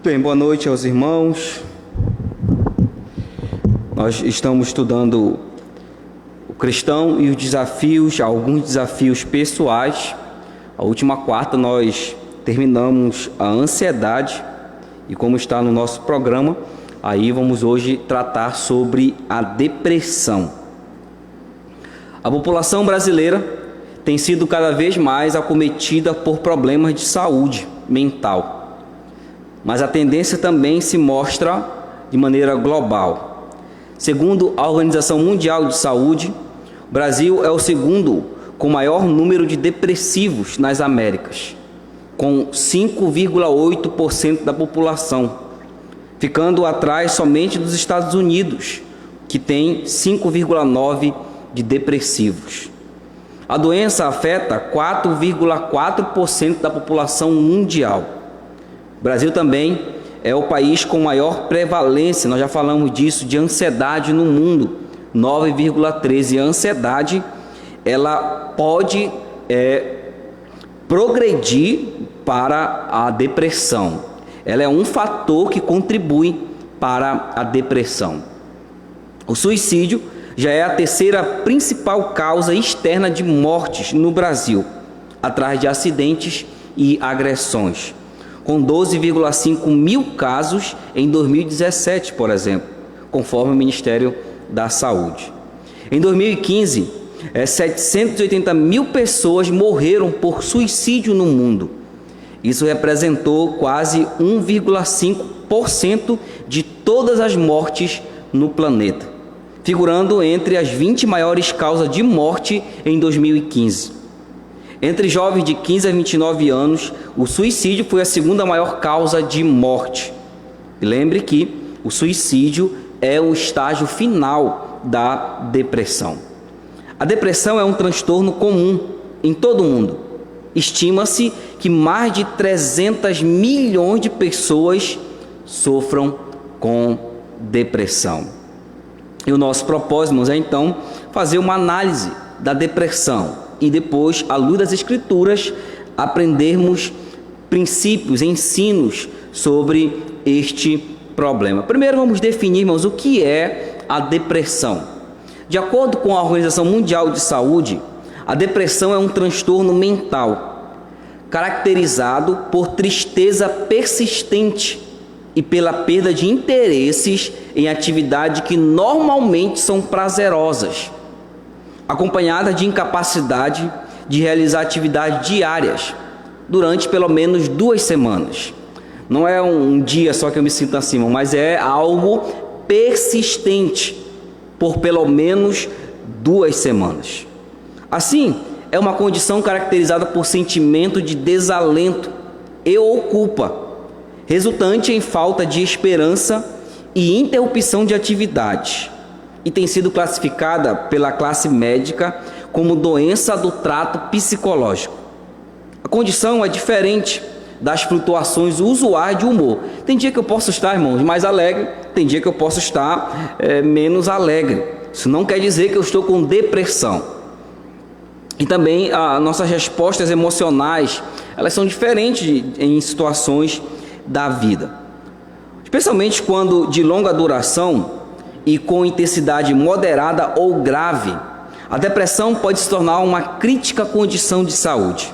Bem, boa noite aos irmãos. Nós estamos estudando o cristão e os desafios, alguns desafios pessoais. A última quarta nós terminamos a ansiedade e como está no nosso programa, aí vamos hoje tratar sobre a depressão. A população brasileira tem sido cada vez mais acometida por problemas de saúde mental. Mas a tendência também se mostra de maneira global. Segundo a Organização Mundial de Saúde, o Brasil é o segundo com maior número de depressivos nas Américas, com 5,8% da população, ficando atrás somente dos Estados Unidos, que tem 5,9% de depressivos. A doença afeta 4,4% da população mundial. O Brasil também é o país com maior prevalência, nós já falamos disso, de ansiedade no mundo, 9,13%. A ansiedade, ela pode progredir para a depressão. Ela é um fator que contribui para a depressão. O suicídio já é a terceira principal causa externa de mortes no Brasil, atrás de acidentes e agressões, com 12,5 mil casos em 2017, por exemplo, conforme o Ministério da Saúde. Em 2015, 780 mil pessoas morreram por suicídio no mundo. Isso representou quase 1,5% de todas as mortes no planeta, figurando entre as 20 maiores causas de morte em 2015. Entre jovens de 15 a 29 anos, o suicídio foi a segunda maior causa de morte. E lembre que o suicídio é o estágio final da depressão. A depressão é um transtorno comum em todo o mundo. Estima-se que mais de 300 milhões de pessoas sofram com depressão. E o nosso propósito, irmãos, é então fazer uma análise da depressão e depois, à luz das Escrituras, aprendermos princípios, ensinos sobre este problema. Primeiro vamos definir, irmãos, o que é a depressão. De acordo com a Organização Mundial de Saúde, a depressão é um transtorno mental, caracterizado por tristeza persistente e pela perda de interesses em atividades que normalmente são prazerosas, acompanhada de incapacidade de realizar atividades diárias durante pelo menos 2 semanas. Não é um dia só que eu me sinto assim, mas é algo persistente por pelo menos 2 semanas. Assim, é uma condição caracterizada por sentimento de desalento ou culpa, resultante em falta de esperança e interrupção de atividades, e tem sido classificada pela classe médica como doença do trato psicológico. A condição é diferente das flutuações usuais de humor. Tem dia que eu posso estar, irmãos, mais alegre, tem dia que eu posso estar menos alegre. Isso não quer dizer que eu estou com depressão. E também as nossas respostas emocionais, elas são diferentes em situações da vida. Especialmente quando de longa duração e com intensidade moderada ou grave, a depressão pode se tornar uma crítica condição de saúde.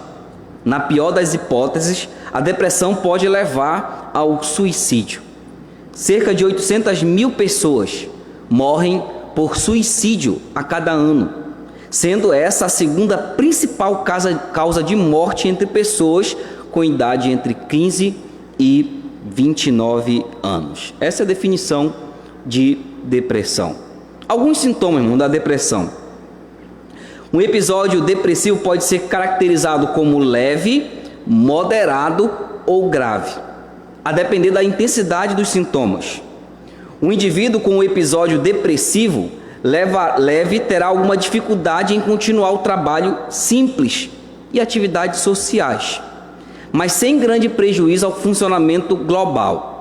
Na pior das hipóteses, a depressão pode levar ao suicídio. Cerca de 800 mil pessoas morrem por suicídio a cada ano, sendo essa a segunda principal causa de morte entre pessoas com idade entre 15 e 29 anos. Essa é a definição de depressão. Alguns sintomas da depressão. Um episódio depressivo pode ser caracterizado como leve, moderado ou grave, a depender da intensidade dos sintomas. Um indivíduo com um episódio depressivo leve terá alguma dificuldade em continuar o trabalho simples e atividades sociais, mas sem grande prejuízo ao funcionamento global.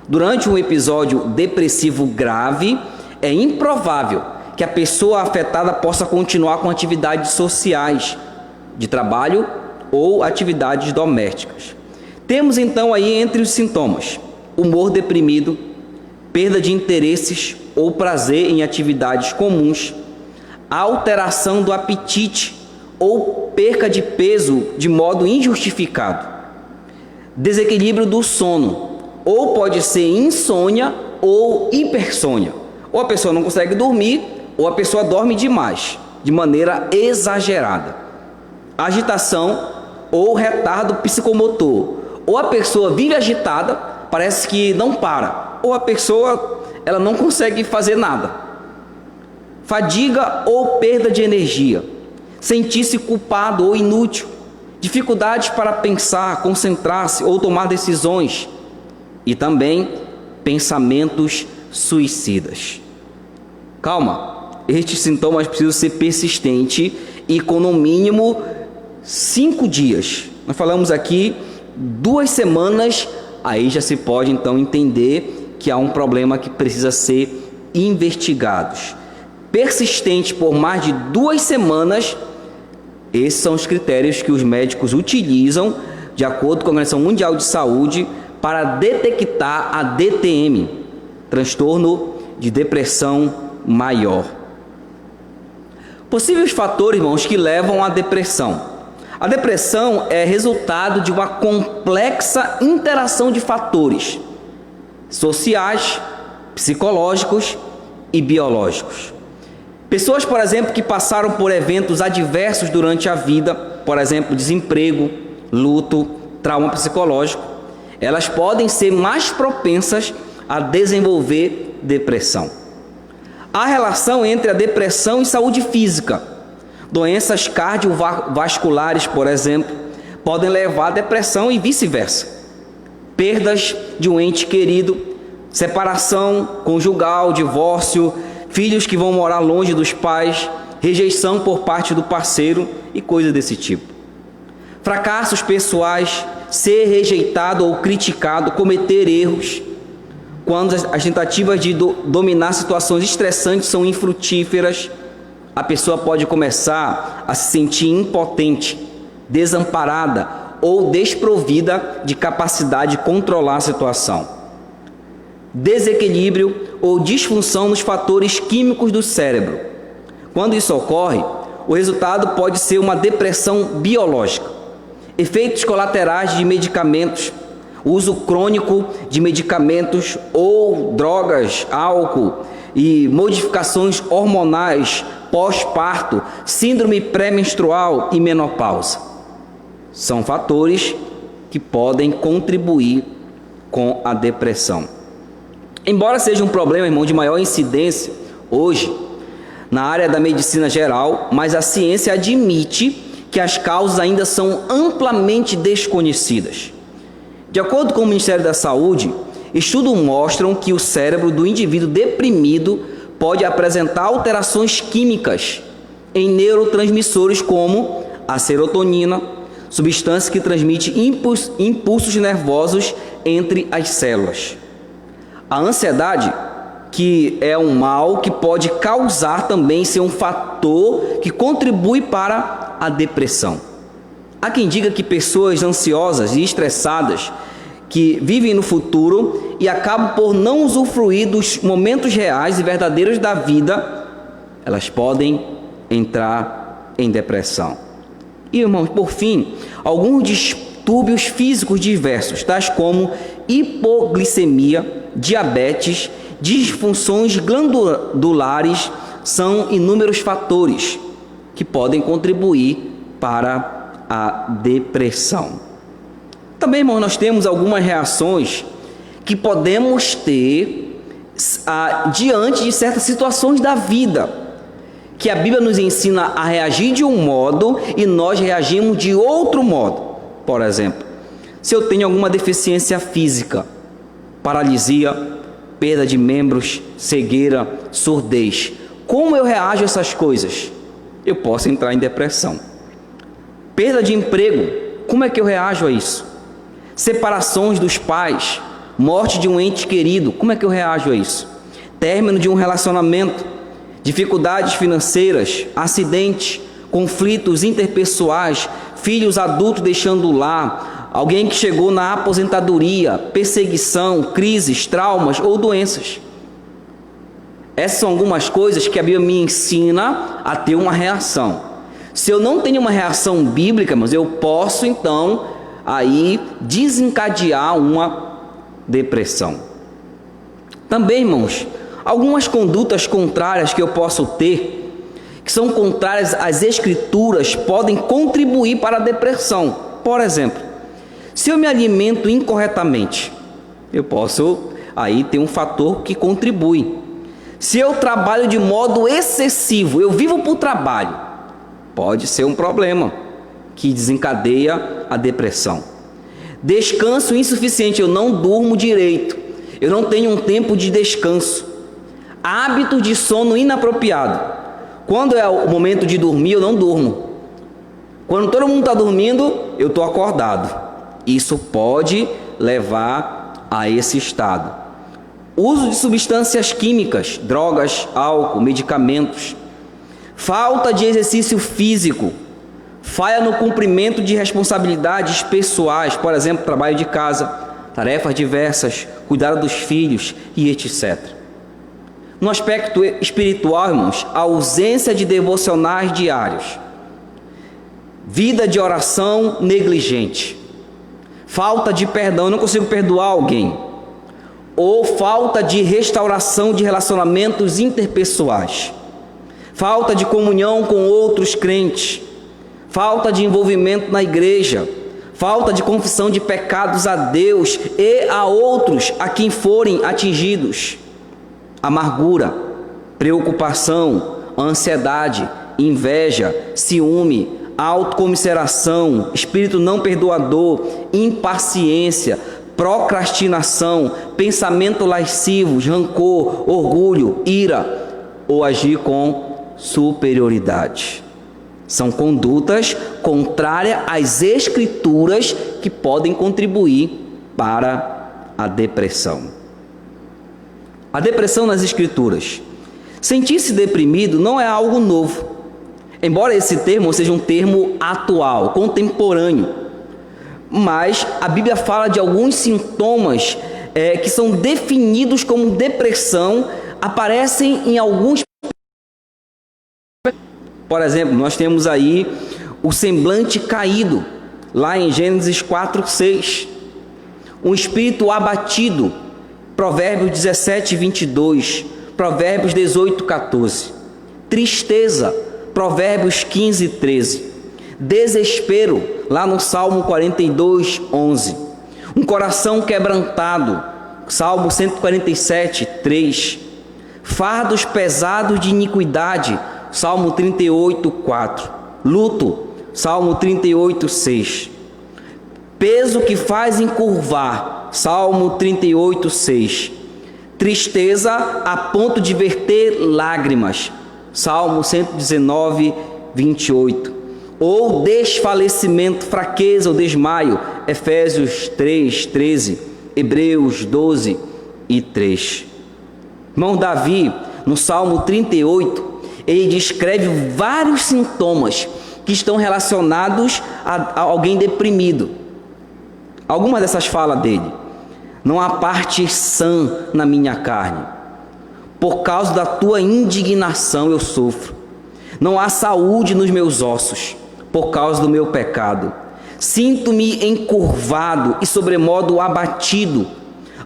Durante um episódio depressivo grave, é improvável que a pessoa afetada possa continuar com atividades sociais, de trabalho ou atividades domésticas. Temos então aí entre os sintomas humor deprimido, perda de interesses ou prazer em atividades comuns, alteração do apetite ou perca de peso de modo injustificado, desequilíbrio do sono, ou pode ser insônia ou hipersônia, ou a pessoa não consegue dormir, ou a pessoa dorme demais, de maneira exagerada, agitação ou retardo psicomotor, ou a pessoa vive agitada, parece que não para, ou a pessoa ela não consegue fazer nada, fadiga ou perda de energia, sentir-se culpado ou inútil, dificuldades para pensar, concentrar-se ou tomar decisões, e também pensamentos suicidas. Calma, estes sintomas precisam ser persistentes e com no mínimo 5 dias. Nós falamos aqui 2 semanas, aí já se pode então entender que há um problema que precisa ser investigado. Persistente por mais de 2 semanas, esses são os critérios que os médicos utilizam, de acordo com a Organização Mundial de Saúde, para detectar a DTM, transtorno de depressão maior. Possíveis fatores, irmãos, que levam à depressão. A depressão é resultado de uma complexa interação de fatores sociais, psicológicos e biológicos. Pessoas, por exemplo, que passaram por eventos adversos durante a vida, por exemplo, desemprego, luto, trauma psicológico, elas podem ser mais propensas a desenvolver depressão. Há relação entre a depressão e saúde física. Doenças cardiovasculares, por exemplo, podem levar à depressão e vice-versa. Perdas de um ente querido, separação conjugal, divórcio, filhos que vão morar longe dos pais, rejeição por parte do parceiro e coisas desse tipo. Fracassos pessoais, ser rejeitado ou criticado, cometer erros, quando as tentativas de dominar situações estressantes são infrutíferas, a pessoa pode começar a se sentir impotente, desamparada ou desprovida de capacidade de controlar a situação. Desequilíbrio ou disfunção nos fatores químicos do cérebro. Quando isso ocorre, o resultado pode ser uma depressão biológica. Efeitos colaterais de medicamentos, uso crônico de medicamentos ou drogas, álcool e modificações hormonais, pós-parto, síndrome pré-menstrual e menopausa. São fatores que podem contribuir com a depressão. Embora seja um problema, irmão, de maior incidência hoje na área da medicina geral, mas a ciência admite que as causas ainda são amplamente desconhecidas. De acordo com o Ministério da Saúde, estudos mostram que o cérebro do indivíduo deprimido pode apresentar alterações químicas em neurotransmissores como a serotonina, substância que transmite impulsos nervosos entre as células. A ansiedade, que é um mal que pode causar também ser um fator que contribui para a depressão. Há quem diga que pessoas ansiosas e estressadas que vivem no futuro e acabam por não usufruir dos momentos reais e verdadeiros da vida, elas podem entrar em depressão. E, irmãos, por fim, alguns distúrbios físicos diversos, tais como hipoglicemia, diabetes, disfunções glandulares, são inúmeros fatores que podem contribuir para a depressão. Também, irmãos, nós temos algumas reações que podemos ter diante de certas situações da vida, que a Bíblia nos ensina a reagir de um modo e nós reagimos de outro modo. Por exemplo, se eu tenho alguma deficiência física, paralisia, perda de membros, cegueira, surdez, como eu reajo a essas coisas? Eu posso entrar em depressão. Perda de emprego, como é que eu reajo a isso? Separações dos pais, morte de um ente querido, como é que eu reajo a isso? Término de um relacionamento, dificuldades financeiras, acidentes, conflitos interpessoais, filhos adultos deixando o lar, alguém que chegou na aposentadoria, perseguição, crises, traumas ou doenças. Essas são algumas coisas que a Bíblia me ensina a ter uma reação. Se eu não tenho uma reação bíblica, mas eu posso então aí desencadear uma depressão. Também, irmãos, algumas condutas contrárias que eu posso ter, que são contrárias às Escrituras, podem contribuir para a depressão. Por exemplo, se eu me alimento incorretamente, eu posso aí ter um fator que contribui. Se eu trabalho de modo excessivo, eu vivo por trabalho, pode ser um problema que desencadeia a depressão. Descanso insuficiente, eu não durmo direito, eu não tenho um tempo de descanso. Hábito de sono inapropriado. Quando é o momento de dormir, eu não durmo. Quando todo mundo está dormindo, eu estou acordado. Isso pode levar a esse estado. Uso de substâncias químicas, drogas, álcool, medicamentos. Falta de exercício físico. Falha no cumprimento de responsabilidades pessoais, por exemplo, trabalho de casa, tarefas diversas, cuidar dos filhos e etc. No aspecto espiritual, irmãos, a ausência de devocionais diários. Vida de oração negligente. Falta de perdão, eu não consigo perdoar alguém. Ou falta de restauração de relacionamentos interpessoais. Falta de comunhão com outros crentes. Falta de envolvimento na igreja. Falta de confissão de pecados a Deus e a outros a quem forem atingidos. Amargura, preocupação, ansiedade, inveja, ciúme, autocomiseração, espírito não perdoador, impaciência, procrastinação, pensamento lascivos, rancor, orgulho, ira ou agir com superioridade. São condutas contrárias às Escrituras que podem contribuir para a depressão. A depressão nas Escrituras. Sentir-se deprimido não é algo novo, embora esse termo seja um termo atual, contemporâneo. Mas a Bíblia fala de alguns sintomas que são definidos como depressão, aparecem em alguns. Por exemplo, nós temos aí o semblante caído, lá em Gênesis 4:6. Um espírito abatido, Provérbios 17:22, Provérbios 18:14. Tristeza, Provérbios 15:13. Desespero, lá no Salmo 42:11. Um coração quebrantado, Salmo 147:3. Fardos pesados de iniquidade, Salmo 38:4. Luto, Salmo 38:6. Peso que faz encurvar, Salmo 38:6. Tristeza a ponto de verter lágrimas, Salmo 119:28. Ou desfalecimento, fraqueza ou desmaio, Efésios 3:13, Hebreus 12:3. Irmão Davi, no Salmo 38, ele descreve vários sintomas que estão relacionados a alguém deprimido. Algumas dessas falas dele: não há parte sã na minha carne, por causa da tua indignação eu sofro. Não há saúde nos meus ossos, por causa do meu pecado. Sinto-me encurvado e sobremodo abatido.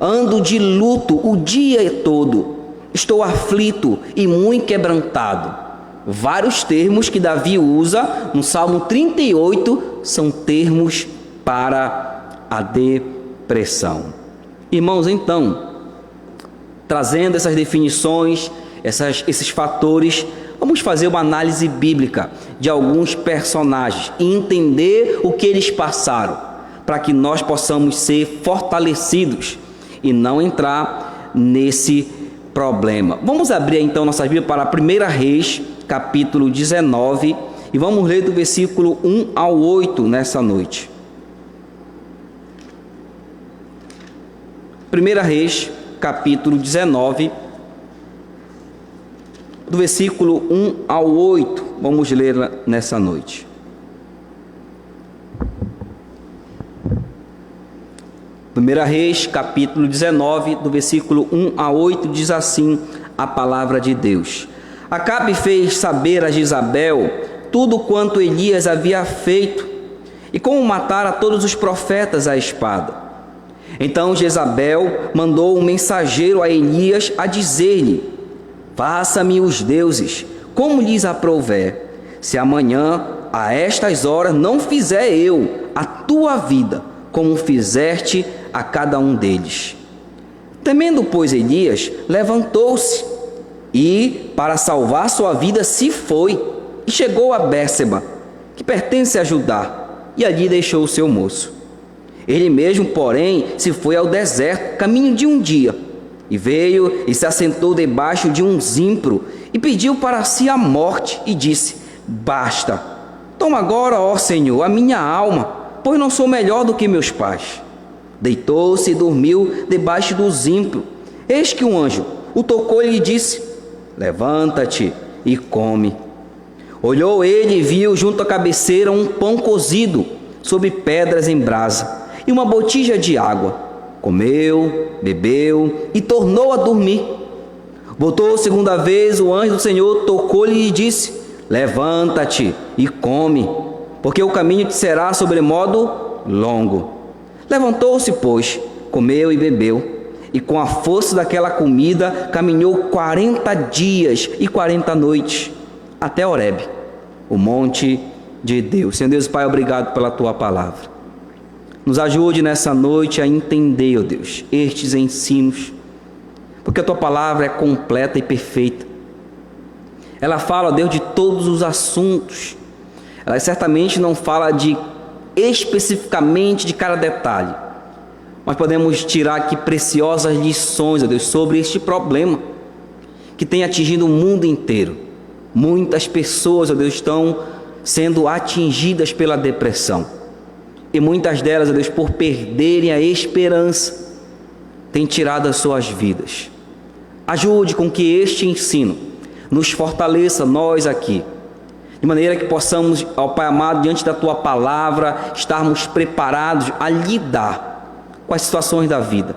Ando de luto o dia todo. Estou aflito e muito quebrantado. Vários termos que Davi usa no Salmo 38 são termos para a depressão. Irmãos, então, trazendo essas definições, esses fatores, vamos fazer uma análise bíblica de alguns personagens e entender o que eles passaram, para que nós possamos ser fortalecidos e não entrar nesse problema. Vamos abrir então nossa Bíblia para 1 Reis, capítulo 19, e vamos ler do versículo 1 ao 8 nessa noite. 1 Reis, capítulo 19, do versículo 1 ao 8, vamos ler nessa noite. 1 Reis, capítulo 19, do versículo 1 a 8, diz assim a palavra de Deus. Acabe fez saber a Jezabel tudo quanto Elias havia feito e como matara todos os profetas à espada. Então Jezabel mandou um mensageiro a Elias a dizer-lhe: faça-me os deuses, como lhes aprouver, se amanhã, a estas horas, não fizer eu a tua vida, como fizeste a cada um deles. Temendo, pois, Elias, levantou-se e, para salvar sua vida, se foi e chegou a Bérseba, que pertence a Judá, e ali deixou o seu moço. Ele mesmo, porém, se foi ao deserto, caminho de um dia, e veio e se assentou debaixo de um zimpro, e pediu para si a morte, e disse: basta, toma agora, ó Senhor, a minha alma, pois não sou melhor do que meus pais. Deitou-se e dormiu debaixo do zimpro. Eis que um anjo o tocou e lhe disse: levanta-te e come. Olhou ele e viu junto à cabeceira um pão cozido sobre pedras em brasa e uma botija de água. Comeu, bebeu e tornou a dormir. Voltou segunda vez, o anjo do Senhor tocou-lhe e disse: levanta-te e come, porque o caminho te será sobremodo longo. Levantou-se, pois, comeu e bebeu, e com a força daquela comida caminhou 40 dias e 40 noites, até Horebe, o monte de Deus. Senhor Deus Pai, obrigado pela Tua palavra. Nos ajude nessa noite a entender, ó Deus, estes ensinos, porque a Tua palavra é completa e perfeita. Ela fala, ó Deus, de todos os assuntos. Ela certamente não fala especificamente de cada detalhe, mas podemos tirar aqui preciosas lições, ó Deus, sobre este problema que tem atingido o mundo inteiro. Muitas pessoas, ó Deus, estão sendo atingidas pela depressão, e muitas delas, ó Deus, por perderem a esperança, têm tirado as suas vidas. Ajude com que este ensino nos fortaleça, nós aqui, de maneira que possamos, ó Pai amado, diante da Tua palavra, estarmos preparados a lidar com as situações da vida,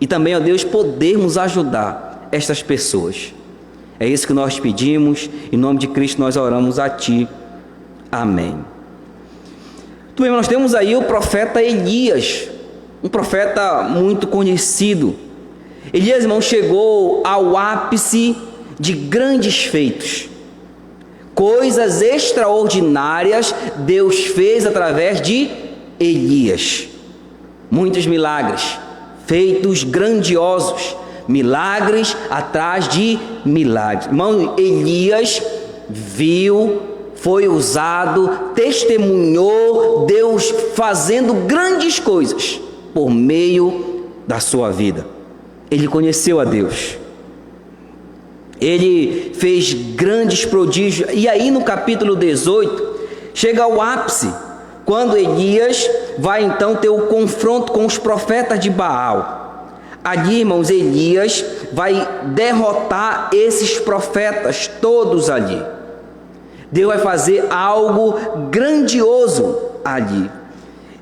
e também, ó Deus, podermos ajudar estas pessoas. É isso que nós pedimos, em nome de Cristo nós oramos a Ti. Amém. Muito bem, nós temos aí o profeta Elias, um profeta muito conhecido. Elias, irmão, chegou ao ápice de grandes feitos. Coisas extraordinárias Deus fez através de Elias. Muitos milagres, feitos grandiosos, milagres atrás de milagres. Irmão, Elias viu, foi usado, testemunhou Deus fazendo grandes coisas por meio da sua vida. Ele conheceu a Deus. Ele fez grandes prodígios. E aí no capítulo 18, chega ao ápice, quando Elias vai então ter o confronto com os profetas de Baal. Ali, irmãos, Elias vai derrotar esses profetas todos ali. Deus vai fazer algo grandioso ali.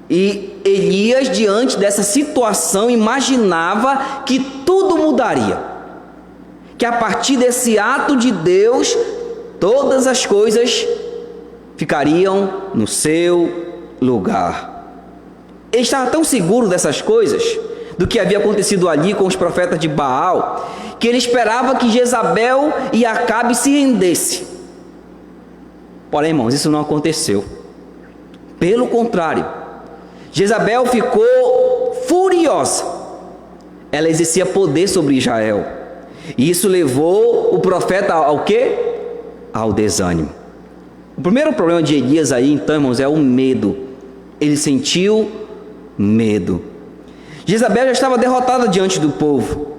E Elias, diante dessa situação, imaginava que tudo mudaria, que a partir desse ato de Deus, todas as coisas ficariam no seu lugar. Ele estava tão seguro dessas coisas, do que havia acontecido ali com os profetas de Baal, que ele esperava que Jezabel e Acabe se rendessem. Porém, irmãos, isso não aconteceu. Pelo contrário, Jezabel ficou furiosa. Ela exercia poder sobre Israel. E isso levou o profeta ao quê? Ao desânimo. O primeiro problema de Elias aí, então, irmãos, é o medo. Ele sentiu medo. Jezabel já estava derrotada diante do povo.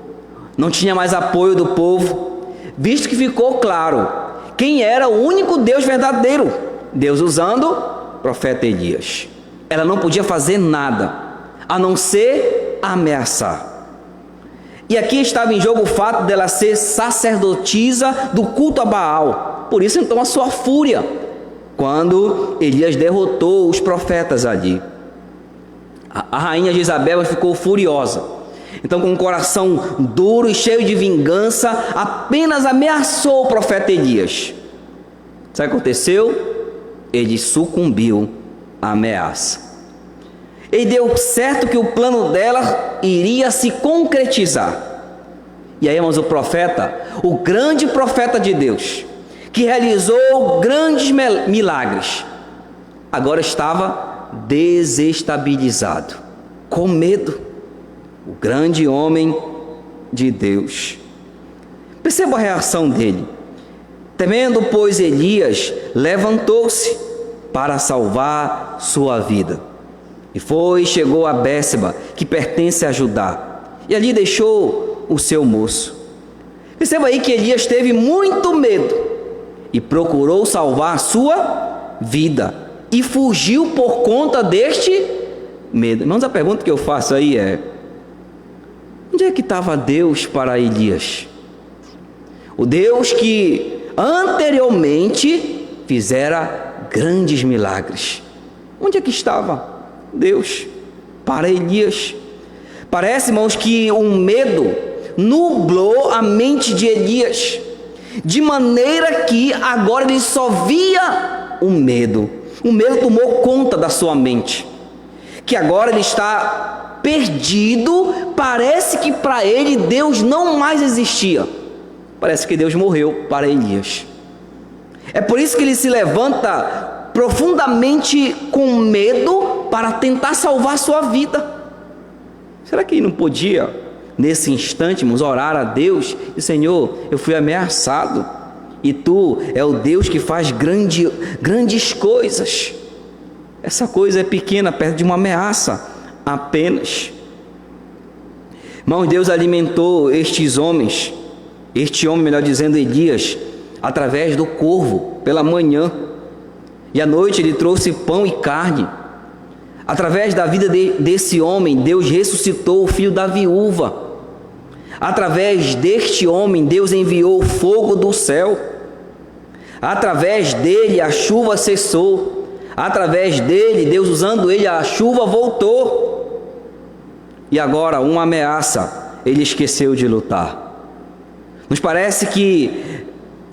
Não tinha mais apoio do povo, visto que ficou claro quem era o único Deus verdadeiro. Deus usando o profeta Elias. Ela não podia fazer nada, a não ser ameaçar. E aqui estava em jogo o fato dela ser sacerdotisa do culto a Baal. Por isso então a sua fúria, quando Elias derrotou os profetas ali. A rainha Jezabel ficou furiosa. Então, com um coração duro e cheio de vingança, apenas ameaçou o profeta Elias. Sabe o que aconteceu? Ele sucumbiu à ameaça. E deu certo que o plano dela iria se concretizar. E aí, irmãos, o profeta, o grande profeta de Deus, que realizou grandes milagres, agora estava desestabilizado, com medo. O grande homem de Deus. Perceba a reação dele. Temendo, pois, Elias levantou-se para salvar sua vida. E chegou a Bérseba, que pertence a Judá, e ali deixou o seu moço. Perceba aí que Elias teve muito medo e procurou salvar a sua vida e fugiu por conta deste medo. Irmãos, a pergunta que eu faço aí é: onde é que estava Deus para Elias? O Deus que anteriormente fizera grandes milagres. Onde é que estava Deus para Elias? Parece, irmãos, que um medo nublou a mente de Elias, de maneira que agora ele só via o medo. O medo tomou conta da sua mente, que agora ele está perdido. Parece que para ele Deus não mais existia. Parece que Deus morreu para Elias. É por isso que ele se levanta profundamente com medo para tentar salvar sua vida. Será que ele não podia, nesse instante, irmãos, orar a Deus e: Senhor, eu fui ameaçado e Tu é o Deus que faz grandes coisas. Essa coisa é pequena perto de uma ameaça apenas. Irmãos, Deus alimentou estes homens, este homem, melhor dizendo, Elias, através do corvo pela manhã, e à noite ele trouxe pão e carne. Através da vida desse homem, Deus ressuscitou o filho da viúva. Através deste homem, Deus enviou o fogo do céu. Através dele, a chuva cessou. Através dele, Deus usando ele, a chuva voltou. E agora, uma ameaça, ele esqueceu de lutar. Nos parece que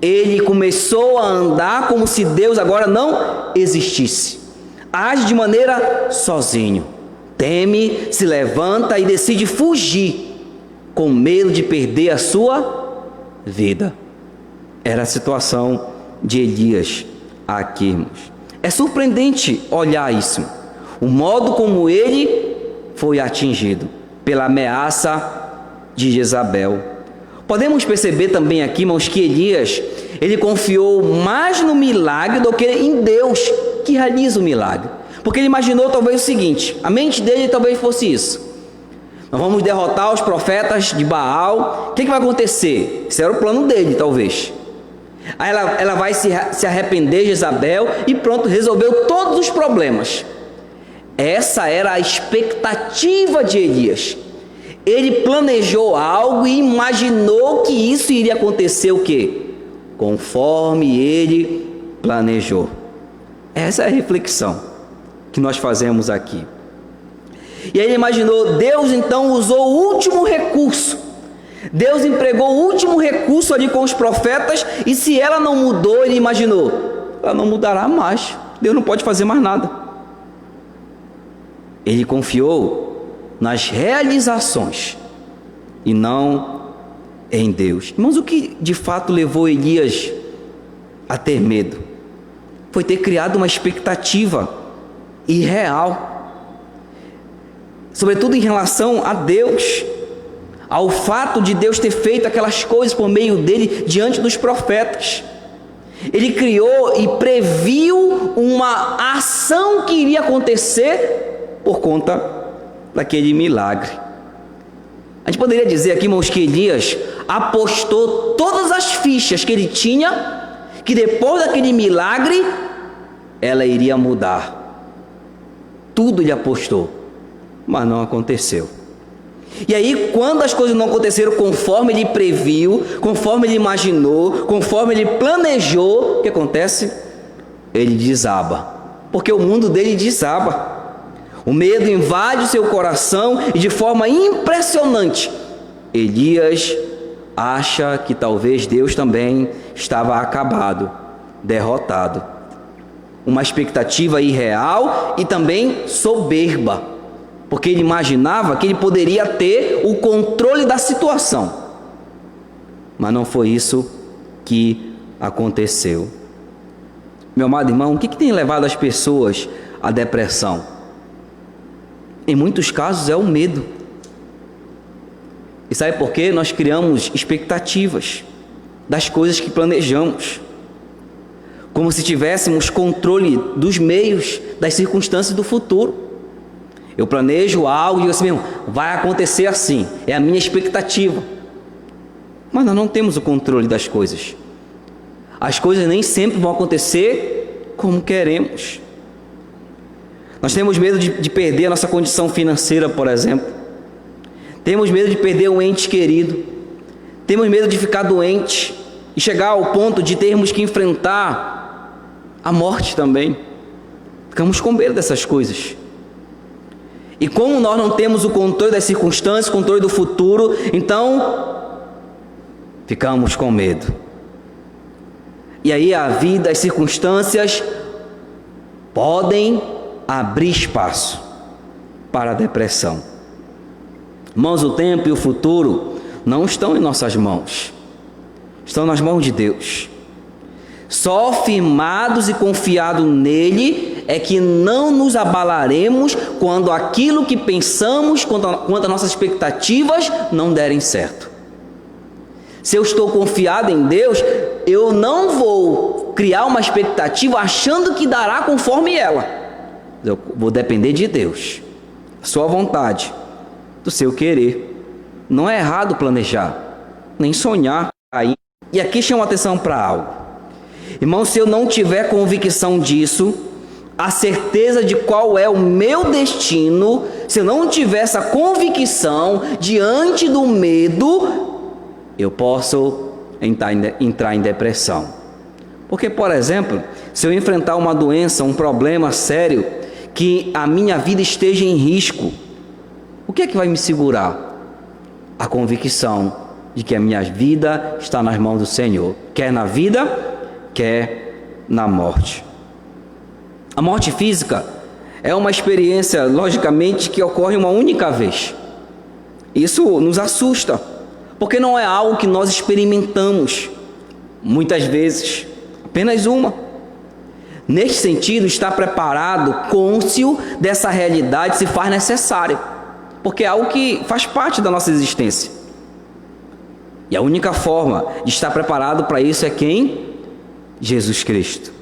ele começou a andar como se Deus agora não existisse. Age de maneira sozinho, teme, se levanta e decide fugir, com medo de perder a sua vida. Era a situação de Elias aqui, irmãos. É surpreendente olhar isso, o modo como ele foi atingido pela ameaça de Jezabel. Podemos perceber também aqui, irmãos, que Elias, ele confiou mais no milagre do que em Deus que realiza o milagre, porque ele imaginou talvez o seguinte, a mente dele talvez fosse isso: nós vamos derrotar os profetas de Baal, o que vai acontecer? Esse era o plano dele, talvez. Aí ela vai se arrepender, Jezabel, e pronto, resolveu todos os problemas. Essa era a expectativa de Elias. Ele planejou algo e imaginou que isso iria acontecer o quê? Conforme ele planejou. Essa é a reflexão que nós fazemos aqui. E aí ele imaginou, Deus então usou o último recurso. Deus empregou o último recurso ali com os profetas, e se ela não mudou, ele imaginou, ela não mudará mais, Deus não pode fazer mais nada. Ele confiou nas realizações e não em Deus. Irmãos, o que de fato levou Elias a ter medo foi ter criado uma expectativa irreal, sobretudo em relação a Deus, ao fato de Deus ter feito aquelas coisas por meio dele diante dos profetas. Ele criou e previu uma ação que iria acontecer por conta daquele milagre. A gente poderia dizer aqui, irmãos, que Elias apostou todas as fichas que ele tinha, que depois daquele milagre ela iria mudar. Tudo ele apostou, mas não aconteceu. E aí, quando as coisas não aconteceram conforme ele previu, conforme ele imaginou, conforme ele planejou, o que acontece? Ele desaba, porque o mundo dele desaba. O medo invade o seu coração e, de forma impressionante, Elias acha que talvez Deus também estava acabado, derrotado. Uma expectativa irreal e também soberba, porque ele imaginava que ele poderia ter o controle da situação. Mas não foi isso que aconteceu. Meu amado irmão, o que tem levado as pessoas à depressão? Em muitos casos é o medo. E sabe por quê? Nós criamos expectativas das coisas que planejamos, como se tivéssemos controle dos meios, das circunstâncias do futuro. Eu planejo algo e digo assim mesmo, vai acontecer assim, é a minha expectativa. Mas nós não temos o controle das coisas. As coisas nem sempre vão acontecer como queremos. Nós temos medo de perder a nossa condição financeira, por exemplo. Temos medo de perder um ente querido. Temos medo de ficar doente e chegar ao ponto de termos que enfrentar a morte também. Ficamos com medo dessas coisas. E como nós não temos o controle das circunstâncias, o controle do futuro, então ficamos com medo. E aí a vida, as circunstâncias podem abrir espaço para a depressão. Irmãos, o tempo e o futuro não estão em nossas mãos, estão nas mãos de Deus. Só firmados e confiados nele é que não nos abalaremos quando aquilo que pensamos, quanto às nossas expectativas, não derem certo. Se eu estou confiado em Deus, eu não vou criar uma expectativa achando que dará conforme ela. Eu vou depender de Deus, da sua vontade, do seu querer. Não é errado planejar, nem sonhar. E aqui chama atenção para algo. Irmão, se eu não tiver convicção disso, a certeza de qual é o meu destino, se eu não tiver essa convicção diante do medo, eu posso entrar em depressão. Porque, por exemplo, se eu enfrentar uma doença, um problema sério, que a minha vida esteja em risco, o que é que vai me segurar? A convicção de que a minha vida está nas mãos do Senhor, quer na vida, quer na morte. A morte física é uma experiência, logicamente, que ocorre uma única vez. Isso nos assusta, porque não é algo que nós experimentamos muitas vezes, apenas uma. Neste sentido, estar preparado, cônscio dessa realidade se faz necessário, porque é algo que faz parte da nossa existência. E a única forma de estar preparado para isso é quem? Jesus Cristo.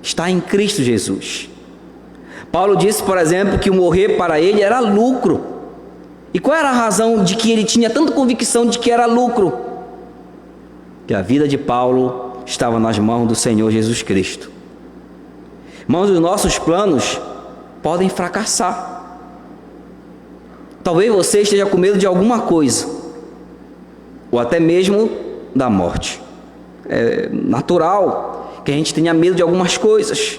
Está em Cristo Jesus. Paulo disse, por exemplo, que o morrer para ele era lucro. E qual era a razão de que ele tinha tanta convicção de que era lucro? Que a vida de Paulo estava nas mãos do Senhor Jesus Cristo. Irmãos, os nossos planos podem fracassar. Talvez você esteja com medo de alguma coisa, ou até mesmo da morte. É natural que a gente tenha medo de algumas coisas.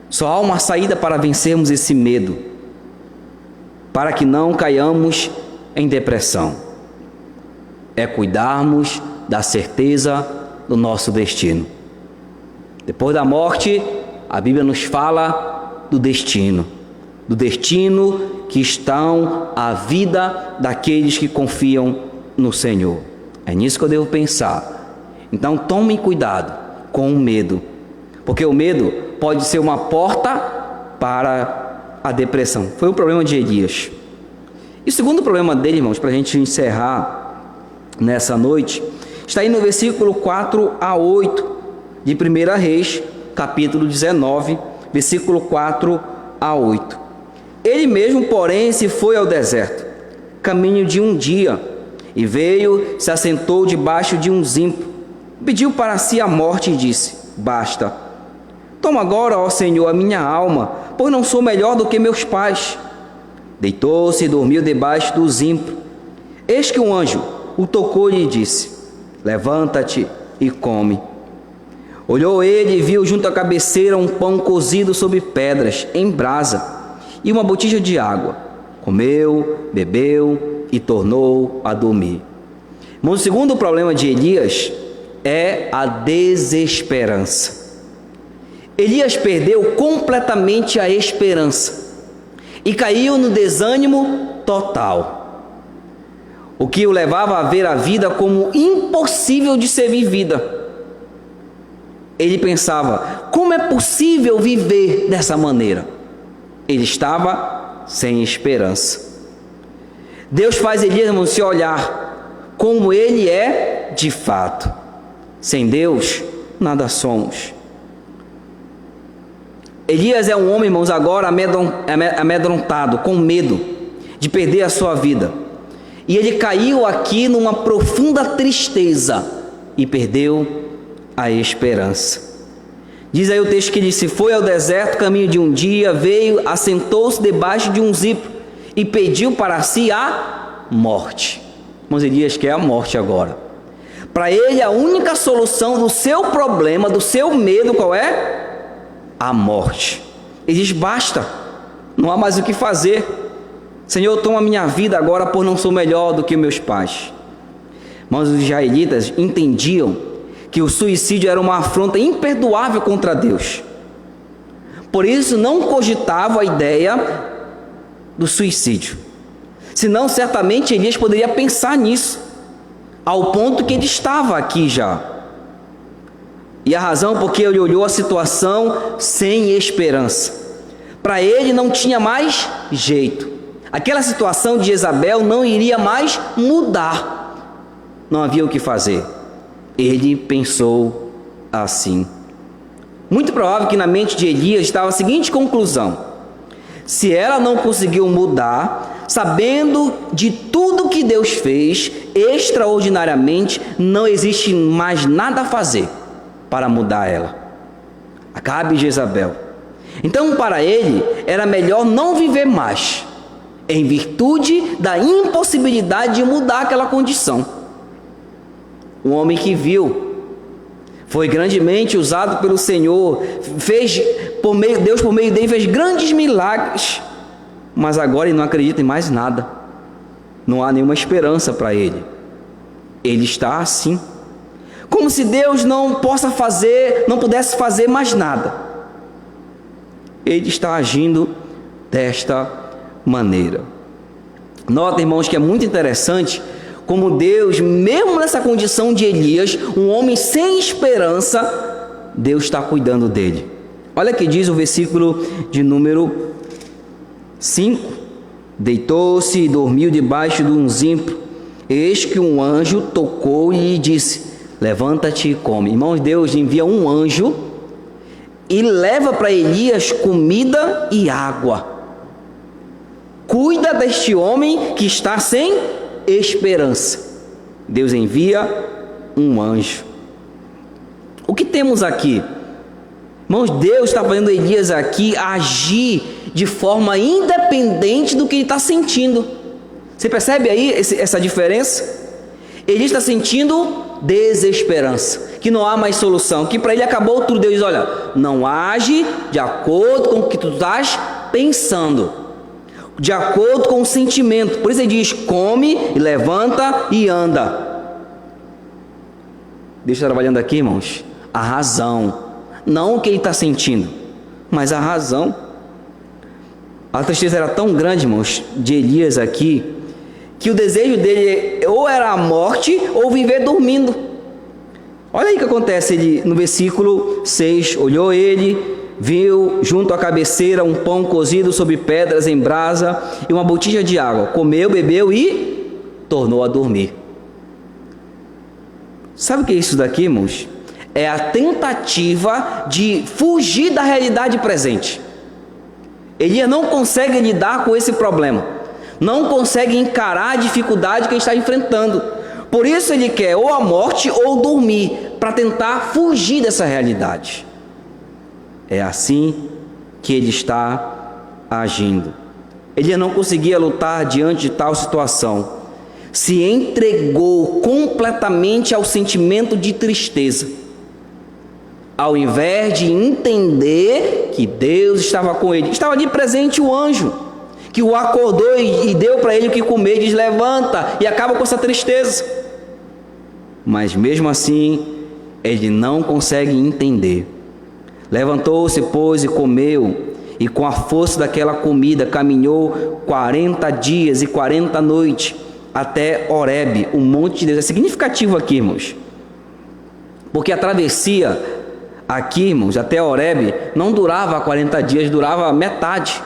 Só há uma saída para vencermos esse medo, para que não caiamos em depressão. É cuidarmos da certeza do nosso destino. Depois da morte, a Bíblia nos fala do destino que estão a vida daqueles que confiam no Senhor. É nisso que eu devo pensar. Então tomem cuidado com o medo, porque o medo pode ser uma porta para a depressão. Foi o problema de Elias. E o segundo problema dele, irmãos, para a gente encerrar nessa noite, está aí no versículo 4 a 8 de 1 Reis, capítulo 19, versículo 4 a 8. Ele mesmo, porém, se foi ao deserto, caminho de um dia, e veio, se assentou debaixo de um zimbro, pediu para si a morte e disse: basta, toma agora, ó Senhor, a minha alma, pois não sou melhor do que meus pais. Deitou-se e dormiu debaixo do zimbro. Eis que um anjo o tocou e lhe disse: levanta-te e come. Olhou ele e viu junto à cabeceira um pão cozido sobre pedras, em brasa, e uma botija de água. Comeu, bebeu e tornou a dormir. Irmãos, o segundo problema de Elias é a desesperança. Elias perdeu completamente a esperança e caiu no desânimo total, o que o levava a ver a vida como impossível de ser vivida. Ele pensava: como é possível viver dessa maneira? Ele estava sem esperança. Deus faz Elias, irmãos, se olhar como ele é de fato. Sem Deus, nada somos. Elias é um homem, irmãos, agora amedrontado, com medo de perder a sua vida. E ele caiu aqui numa profunda tristeza e perdeu a esperança. Diz aí o texto que ele se foi ao deserto, caminho de um dia, veio, assentou-se debaixo de um zipo e pediu para si a morte. Irmãos, Elias quer a morte agora. Para ele, a única solução do seu problema, do seu medo, qual é? A morte. Ele diz: basta, não há mais o que fazer. Senhor, toma minha vida agora, por não sou melhor do que meus pais. Mas os israelitas entendiam que o suicídio era uma afronta imperdoável contra Deus. Por isso não cogitavam a ideia do suicídio. Senão certamente Elias poderia pensar nisso, ao ponto que ele estava aqui já. E a razão porque ele olhou a situação sem esperança. Para ele não tinha mais jeito. Aquela situação de Jezabel não iria mais mudar. Não havia o que fazer. Ele pensou assim. Muito provável que na mente de Elias estava a seguinte conclusão: se ela não conseguiu mudar, sabendo de tudo que Deus fez extraordinariamente, não existe mais nada a fazer para mudar ela. Acabe Jezabel. Então, para ele, era melhor não viver mais, em virtude da impossibilidade de mudar aquela condição. Um homem que viu, foi grandemente usado pelo Senhor, Deus por meio dele fez grandes milagres, mas agora ele não acredita em mais nada. Não há nenhuma esperança para ele. Ele está assim, como se Deus não pudesse fazer mais nada. Ele está agindo desta maneira. Nota, irmãos, que é muito interessante como Deus, mesmo nessa condição de Elias, um homem sem esperança, Deus está cuidando dele. Olha que diz o versículo de número 5: deitou-se e dormiu debaixo de um zimpro. Eis que um anjo tocou e lhe disse: levanta-te e come. Irmãos, Deus envia um anjo e leva para Elias comida e água. Cuida deste homem que está sem esperança. Deus envia um anjo. O que temos aqui? Irmãos, Deus está fazendo Elias aqui agir de forma independente do que ele está sentindo. Você percebe aí essa diferença? Ele está sentindo desesperança, que não há mais solução, que para ele acabou tudo. Deus diz: olha, não age de acordo com o que tu estás pensando, de acordo com o sentimento. Por isso ele diz: come, e levanta e anda. Deus está trabalhando aqui, irmãos, a razão, não o que ele está sentindo, mas a razão. A tristeza era tão grande, irmãos, de Elias aqui, que o desejo dele ou era a morte ou viver dormindo. Olha aí o que acontece. Ele, no versículo 6, olhou ele, viu junto à cabeceira um pão cozido sobre pedras em brasa e uma botija de água. Comeu, bebeu e tornou a dormir. Sabe o que é isso daqui, irmãos? É a tentativa de fugir da realidade presente. Elias não consegue lidar com esse problema, não consegue encarar a dificuldade que ele está enfrentando. Por isso ele quer ou a morte ou dormir, para tentar fugir dessa realidade. É assim que ele está agindo. Ele não conseguia lutar diante de tal situação. Se entregou completamente ao sentimento de tristeza. ao invés de entender que Deus estava com ele. Estava ali presente o anjo, que o acordou e deu para ele o que comer, diz: levanta, e acaba com essa tristeza. Mas mesmo assim, ele não consegue entender. Levantou-se, pois, e comeu, e com a força daquela comida caminhou 40 dias e 40 noites até Horebe, o monte de Deus. É significativo aqui, irmãos, porque a travessia aqui, irmãos, até Horebe não durava 40 dias, durava metade.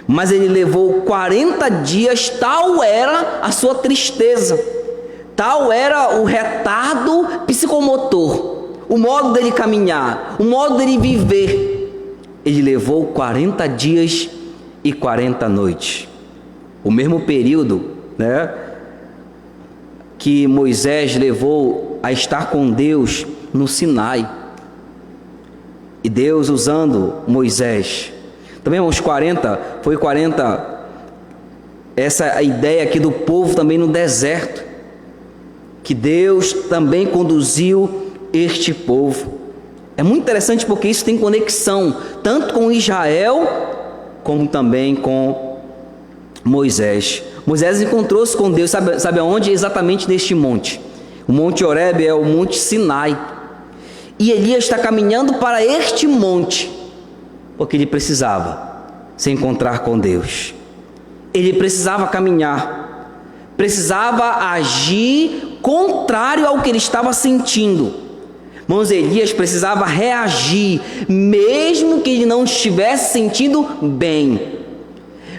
Mas ele levou 40 dias, tal era a sua tristeza, tal era o retardo psicomotor, o modo dele caminhar, o modo dele viver. Ele levou 40 dias e 40 noites. O mesmo período, né, que Moisés levou a estar com Deus no Sinai. E Deus usando Moisés. Também os 40, foi 40, essa ideia aqui do povo também no deserto, que Deus também conduziu este povo. É muito interessante porque isso tem conexão tanto com Israel como também com Moisés. Moisés encontrou-se com Deus, sabe aonde? Exatamente neste monte. O monte Horebe é o monte Sinai. E Elias está caminhando para este monte porque ele precisava se encontrar com Deus. Ele precisava caminhar, precisava agir contrário ao que ele estava sentindo. Irmãos, Elias precisava reagir, mesmo que ele não estivesse sentindo bem,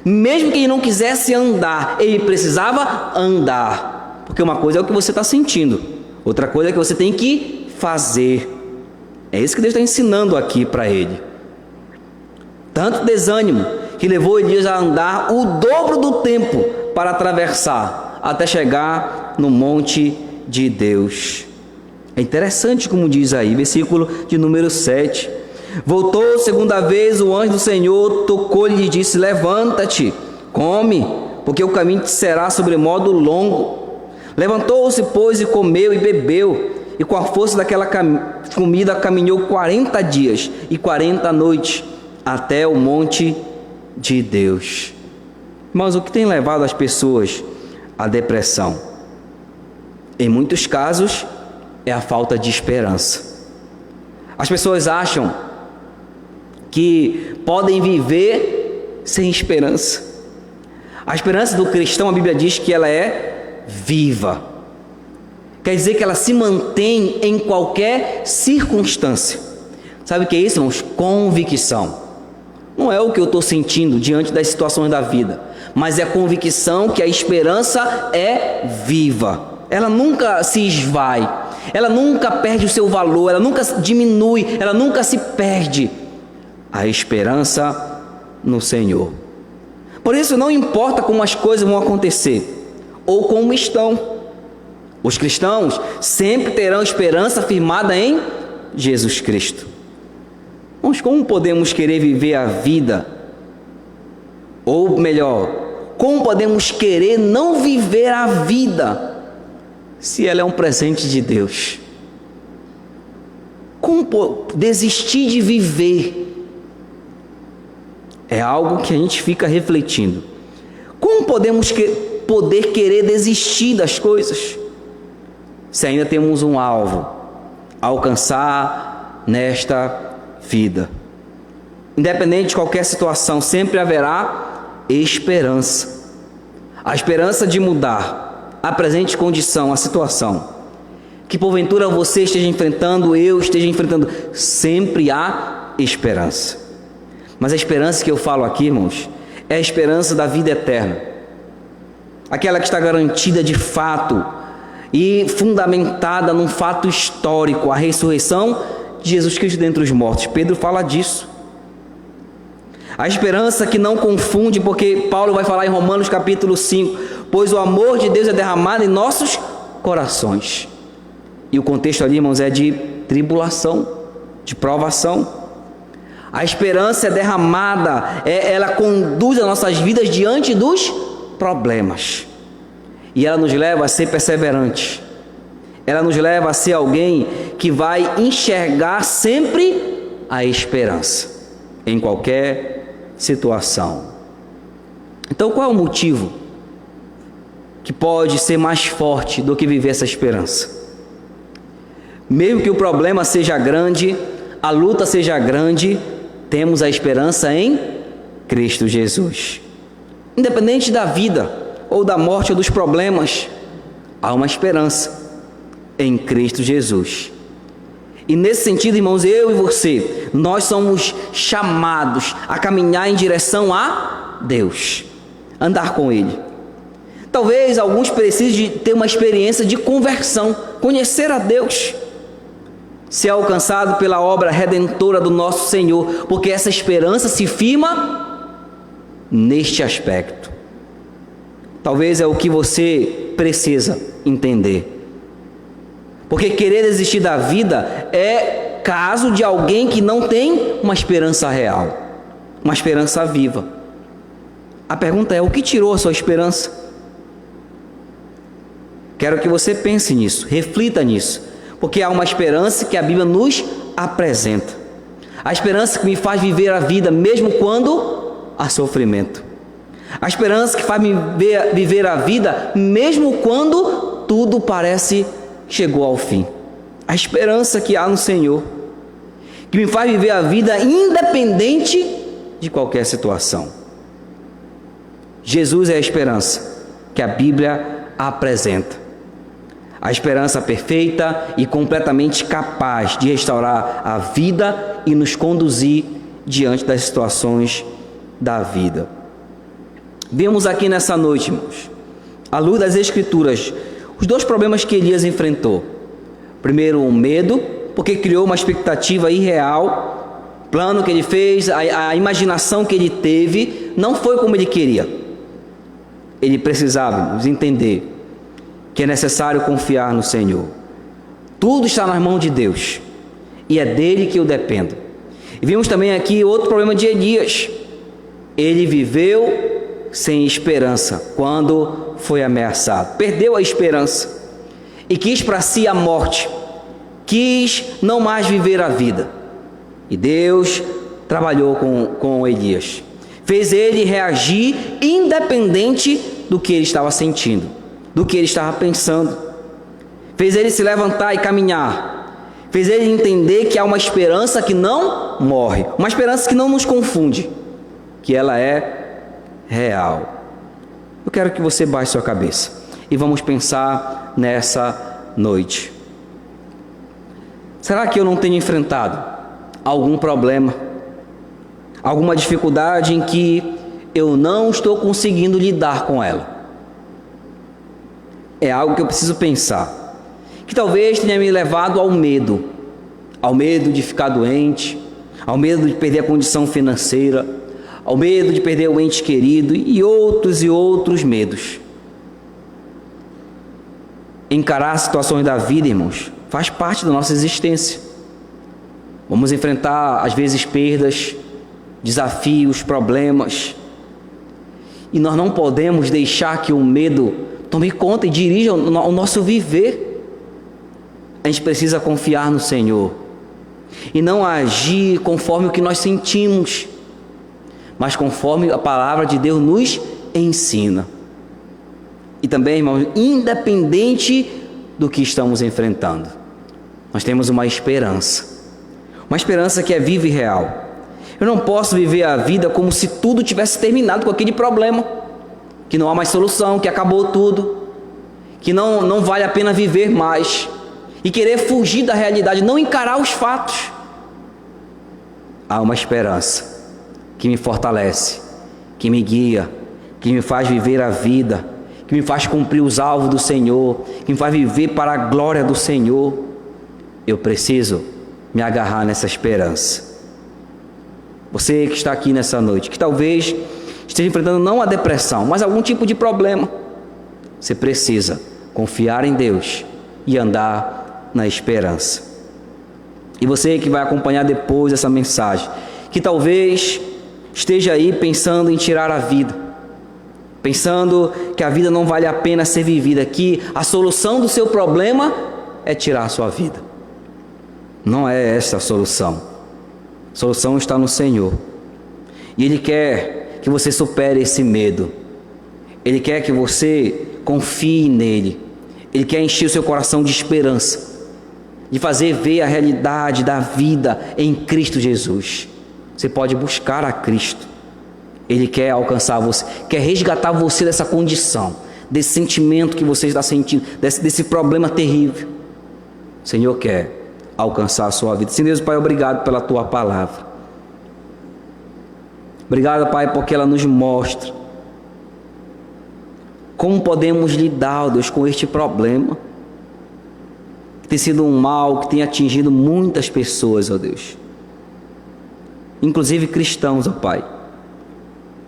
mesmo que ele não quisesse andar, ele precisava andar, porque uma coisa é o que você está sentindo, outra coisa é que você tem que fazer. É isso que Deus está ensinando aqui para ele. Tanto desânimo que levou Elias a andar o dobro do tempo para atravessar, até chegar no monte de Deus. É interessante como diz aí, versículo de número 7. Voltou segunda vez o anjo do Senhor, tocou-lhe e disse: levanta-te, come, porque o caminho te será sobremodo longo. Levantou-se, pois, e comeu e bebeu, e com a força daquela comida caminhou 40 dias e 40 noites até o monte de Deus. Mas o que tem levado as pessoas à depressão? Em muitos casos, é a falta de esperança. As pessoas acham que podem viver sem esperança. A esperança do cristão, a Bíblia diz que ela é viva. Quer dizer que ela se mantém em qualquer circunstância. Sabe o que é isso, irmãos? Convicção. Não é o que eu estou sentindo diante das situações da vida, mas é a convicção que a esperança é viva. Ela nunca se esvai, ela nunca perde o seu valor, ela nunca diminui, ela nunca se perde. A esperança no Senhor. Por isso não importa como as coisas vão acontecer ou como estão, os cristãos sempre terão esperança firmada em Jesus Cristo. Mas como podemos querer viver a vida? Ou melhor, como podemos querer não viver a vida se ela é um presente de Deus? Como desistir de viver? É algo que a gente fica refletindo. Como podemos poder querer desistir das coisas se ainda temos um alvo a alcançar nesta vida? Independente de qualquer situação, sempre haverá esperança. A esperança de mudar a presente condição, a situação que porventura você esteja enfrentando, eu esteja enfrentando, sempre há esperança. Mas a esperança que eu falo aqui, irmãos, é a esperança da vida eterna, aquela que está garantida de fato e fundamentada num fato histórico, a ressurreição de Jesus Cristo dentre os mortos. Pedro fala disso. A esperança que não confunde, porque Paulo vai falar em Romanos capítulo 5, pois o amor de Deus é derramado em nossos corações. E o contexto ali, irmãos, é de tribulação, de provação. A esperança é derramada, ela conduz as nossas vidas diante dos problemas. E ela nos leva a ser perseverantes. Ela nos leva a ser alguém que vai enxergar sempre a esperança, em qualquer situação. Então, qual é o motivo que pode ser mais forte do que viver essa esperança? Mesmo que o problema seja grande, a luta seja grande, temos a esperança em Cristo Jesus. Independente da vida, ou da morte, ou dos problemas, há uma esperança em Cristo Jesus. E nesse sentido, irmãos, eu e você, nós somos chamados a caminhar em direção a Deus, andar com Ele. Talvez alguns precisem ter uma experiência de conversão, conhecer a Deus, ser alcançado pela obra redentora do nosso Senhor, porque essa esperança se firma neste aspecto. Talvez é o que você precisa entender. Porque querer desistir da vida é caso de alguém que não tem uma esperança real, uma esperança viva. A pergunta é: o que tirou a sua esperança? Quero que você pense nisso, reflita nisso, porque há uma esperança que a Bíblia nos apresenta. A esperança que me faz viver a vida mesmo quando há sofrimento. A esperança que faz me viver a vida mesmo quando tudo parece que chegou ao fim. A esperança que há no Senhor, que me faz viver a vida independente de qualquer situação. Jesus é a esperança que a Bíblia apresenta. A esperança perfeita e completamente capaz de restaurar a vida e nos conduzir diante das situações da vida. Vemos aqui nessa noite, irmãos, à luz das Escrituras, os dois problemas que Elias enfrentou. Primeiro, o medo, porque criou uma expectativa irreal. O plano que ele fez, a imaginação que ele teve, não foi como ele queria. Ele precisava entender que é necessário confiar no Senhor. Tudo está nas mãos de Deus, e é dele que eu dependo. E vimos também aqui outro problema de Elias. Ele viveu sem esperança quando foi ameaçado, perdeu a esperança e quis para si a morte, quis não mais viver a vida. E Deus trabalhou com Elias, fez ele reagir independente do que ele estava sentindo, do que ele estava pensando, fez ele se levantar e caminhar, fez ele entender que há uma esperança que não morre, uma esperança que não nos confunde, que ela é real. Eu quero que você baixe sua cabeça e vamos pensar nessa noite. Será que eu não tenho enfrentado algum problema, alguma dificuldade em que eu não estou conseguindo lidar com ela? É algo que eu preciso pensar, que talvez tenha me levado ao medo de ficar doente, ao medo de perder a condição financeira, ao medo de perder o ente querido e outros medos. Encarar as situações da vida, irmãos, faz parte da nossa existência. Vamos enfrentar, às vezes, perdas, desafios, problemas. E nós não podemos deixar que o medo tome conta e dirija o nosso viver. A gente precisa confiar no Senhor e não agir conforme o que nós sentimos, mas conforme a palavra de Deus nos ensina. E também, irmãos, independente do que estamos enfrentando, nós temos uma esperança que é viva e real. Eu não posso viver a vida como se tudo tivesse terminado com aquele problema, que não há mais solução, que acabou tudo, que não vale a pena viver mais, e querer fugir da realidade, não encarar os fatos. Há uma esperança que me fortalece, que me guia, que me faz viver a vida, que me faz cumprir os alvos do Senhor, que me faz viver para a glória do Senhor. Eu preciso me agarrar nessa esperança. Você que está aqui nessa noite, que talvez esteja enfrentando não a depressão, mas algum tipo de problema, você precisa confiar em Deus e andar na esperança. E você que vai acompanhar depois essa mensagem, que talvez esteja aí pensando em tirar a vida, pensando que a vida não vale a pena ser vivida, que a solução do seu problema é tirar a sua vida. Não é esta a solução. A solução está no Senhor. E Ele quer que você supere esse medo. Ele quer que você confie nele. Ele quer encher o seu coração de esperança, de fazer ver a realidade da vida em Cristo Jesus. Você pode buscar a Cristo. Ele quer alcançar você, quer resgatar você dessa condição, desse sentimento que você está sentindo, desse problema terrível. O Senhor quer alcançar a sua vida. Sim, Deus Pai, obrigado pela Tua palavra. Obrigado, Pai, porque ela nos mostra como podemos lidar, ó Deus, com este problema, que tem sido um mal que tem atingido muitas pessoas, ó Deus, inclusive cristãos, ó Pai,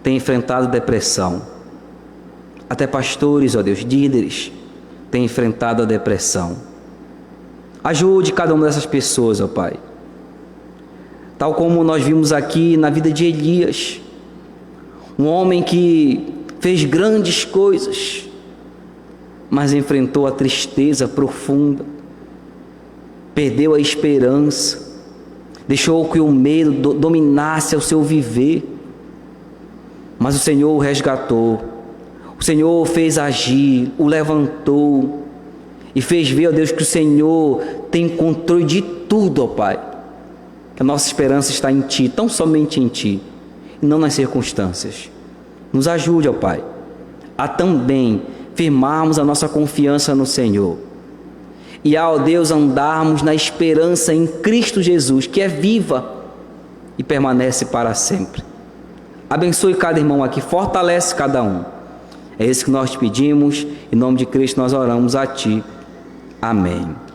têm enfrentado depressão. Até pastores, ó Deus, líderes, têm enfrentado a depressão. Ajude cada uma dessas pessoas, ó Pai. Tal como nós vimos aqui na vida de Elias, um homem que fez grandes coisas, mas enfrentou a tristeza profunda, perdeu a esperança, deixou que o medo dominasse o seu viver. Mas o Senhor o resgatou, o Senhor o fez agir, o levantou e fez ver, ó Deus, que o Senhor tem controle de tudo, ó Pai. Que a nossa esperança está em Ti, tão somente em Ti, e não nas circunstâncias. Nos ajude, ó Pai, a também firmarmos a nossa confiança no Senhor. E, ó Deus, andarmos na esperança em Cristo Jesus, que é viva e permanece para sempre. Abençoe cada irmão aqui, fortalece cada um. É isso que nós te pedimos, em nome de Cristo nós oramos a Ti. Amém.